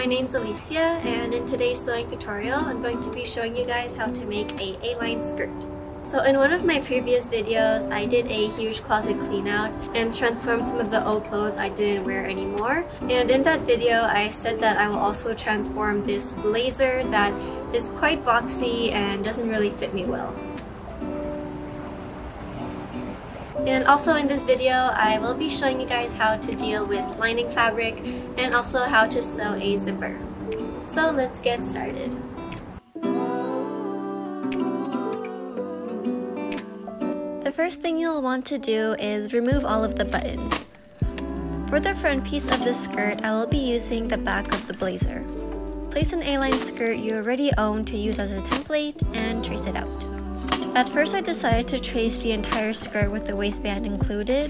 my name's Alicia, and in today's sewing tutorial, I'm going to be showing you guys how to make a A-line skirt. So in one of my previous videos, I did a huge closet clean out and transformed some of the old clothes I didn't wear anymore. And in that video, I said that I will also transform this blazer that is quite boxy and doesn't really fit me well. And also in this video, I will be showing you guys how to deal with lining fabric and also how to sew a zipper. So let's get started. The first thing you'll want to do is remove all of the buttons. For the front piece of the skirt, I will be using the back of the blazer. Place an A-line skirt you already own to use as a template and trace it out. At first I decided to trace the entire skirt with the waistband included,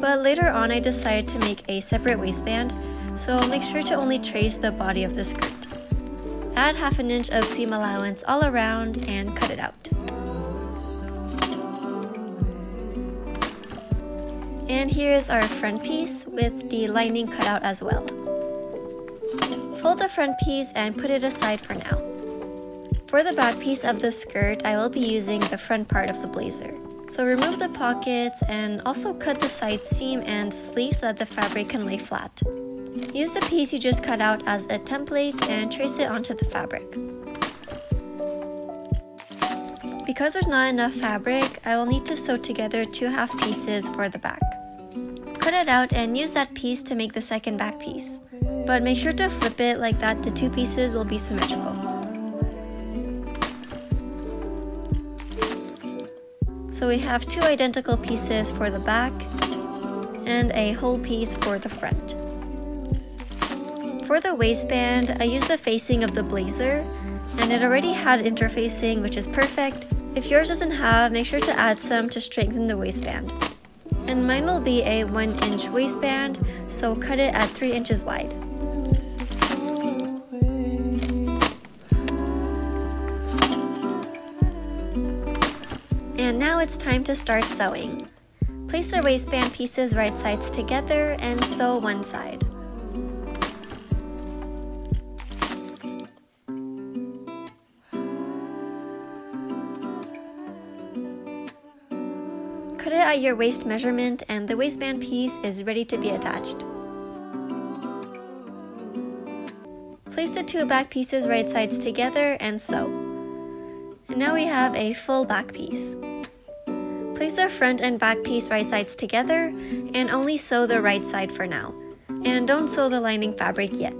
but later on I decided to make a separate waistband, so make sure to only trace the body of the skirt. Add half an inch of seam allowance all around and cut it out. And here's our front piece with the lining cut out as well. Fold the front piece and put it aside for now. For the back piece of the skirt, I will be using the front part of the blazer. So remove the pockets and also cut the side seam and the sleeve so that the fabric can lay flat. Use the piece you just cut out as a template and trace it onto the fabric. Because there's not enough fabric, I will need to sew together two half pieces for the back. Cut it out and use that piece to make the second back piece. But make sure to flip it like that the two pieces will be symmetrical. So we have two identical pieces for the back and a whole piece for the front. For the waistband, I used the facing of the blazer and it already had interfacing, which is perfect. If yours doesn't have, make sure to add some to strengthen the waistband. And mine will be a 1-inch waistband, so cut it at 3 inches wide. And now it's time to start sewing. Place the waistband pieces right sides together and sew one side. Cut it at your waist measurement and the waistband piece is ready to be attached. Place the two back pieces right sides together and sew. And now we have a full back piece. Place the front and back piece right sides together and only sew the right side for now. And don't sew the lining fabric yet.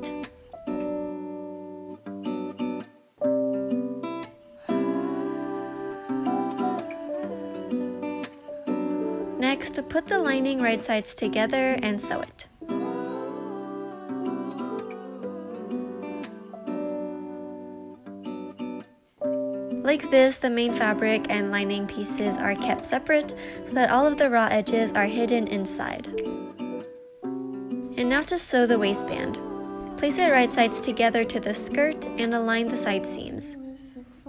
Next, put the lining right sides together and sew it. Like this, the main fabric and lining pieces are kept separate so that all of the raw edges are hidden inside. And now to sew the waistband. Place it right sides together to the skirt and align the side seams.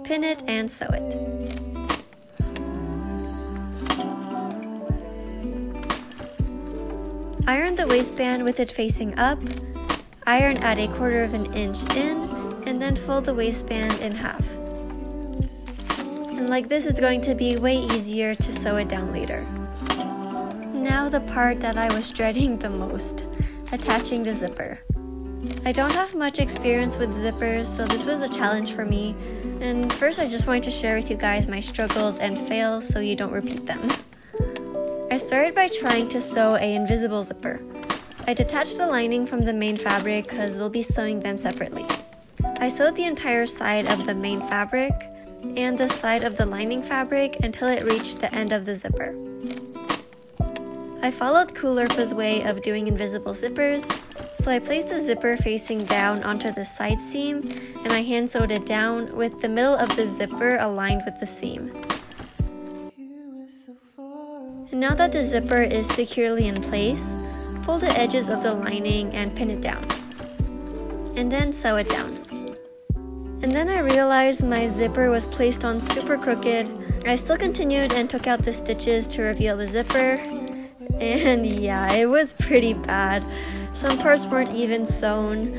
Pin it and sew it. Iron the waistband with it facing up, iron at 1/4 inch in, and then fold the waistband in half. And like this, it's going to be way easier to sew it down later. Now the part that I was dreading the most, attaching the zipper. I don't have much experience with zippers, so this was a challenge for me. And first I just wanted to share with you guys my struggles and fails so you don't repeat them. I started by trying to sew an invisible zipper. I detached the lining from the main fabric because we'll be sewing them separately. I sewed the entire side of the main fabric and the side of the lining fabric until it reached the end of the zipper. I followed Coolerpa's way of doing invisible zippers, so I placed the zipper facing down onto the side seam and I hand sewed it down with the middle of the zipper aligned with the seam. And now that the zipper is securely in place, fold the edges of the lining and pin it down. And then sew it down. And then I realized my zipper was placed on super crooked. I still continued and took out the stitches to reveal the zipper. And yeah, it was pretty bad. Some parts weren't even sewn.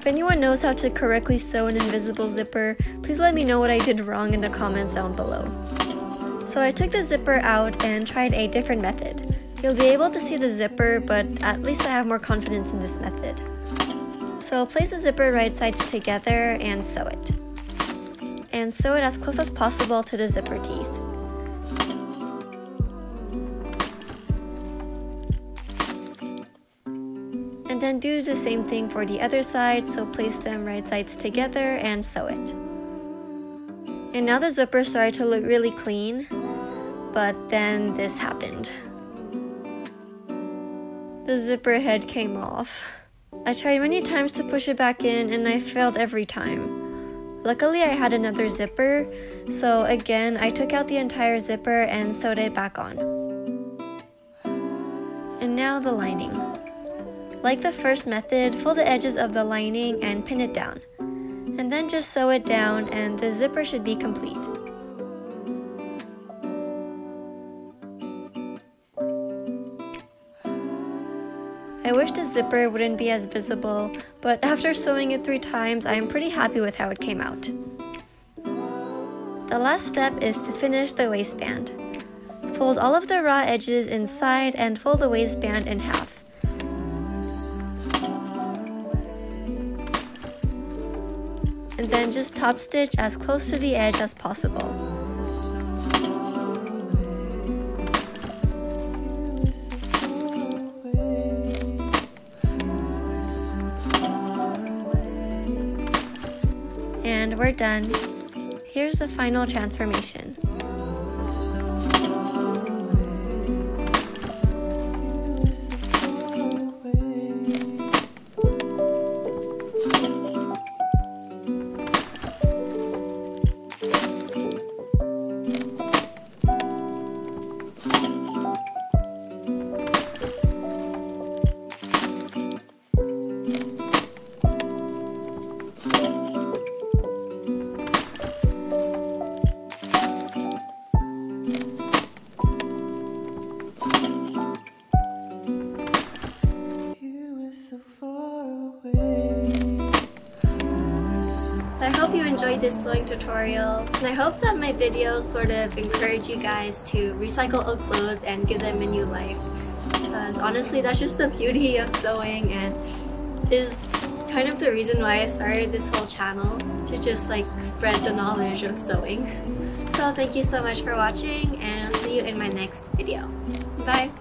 If anyone knows how to correctly sew an invisible zipper, please let me know what I did wrong in the comments down below. So I took the zipper out and tried a different method. You'll be able to see the zipper, but at least I have more confidence in this method. So place the zipper right sides together and sew it. And sew it as close as possible to the zipper teeth. And then do the same thing for the other side, so place them right sides together and sew it. And now the zipper started to look really clean, but then this happened. The zipper head came off. I tried many times to push it back in and I failed every time. Luckily I had another zipper, so again I took out the entire zipper and sewed it back on. And now the lining. Like the first method, fold the edges of the lining and pin it down. And then just sew it down and the zipper should be complete. I wish the zipper wouldn't be as visible, but after sewing it 3 times, I am pretty happy with how it came out. The last step is to finish the waistband. Fold all of the raw edges inside and fold the waistband in half. And then just top stitch as close to the edge as possible. And we're done. Here's the final transformation. I hope you enjoyed this sewing tutorial, and I hope that my videos sort of encourage you guys to recycle old clothes and give them a new life, because honestly that's just the beauty of sewing and is kind of the reason why I started this whole channel, to just like spread the knowledge of sewing. So thank you so much for watching, and I'll see you in my next video. Bye!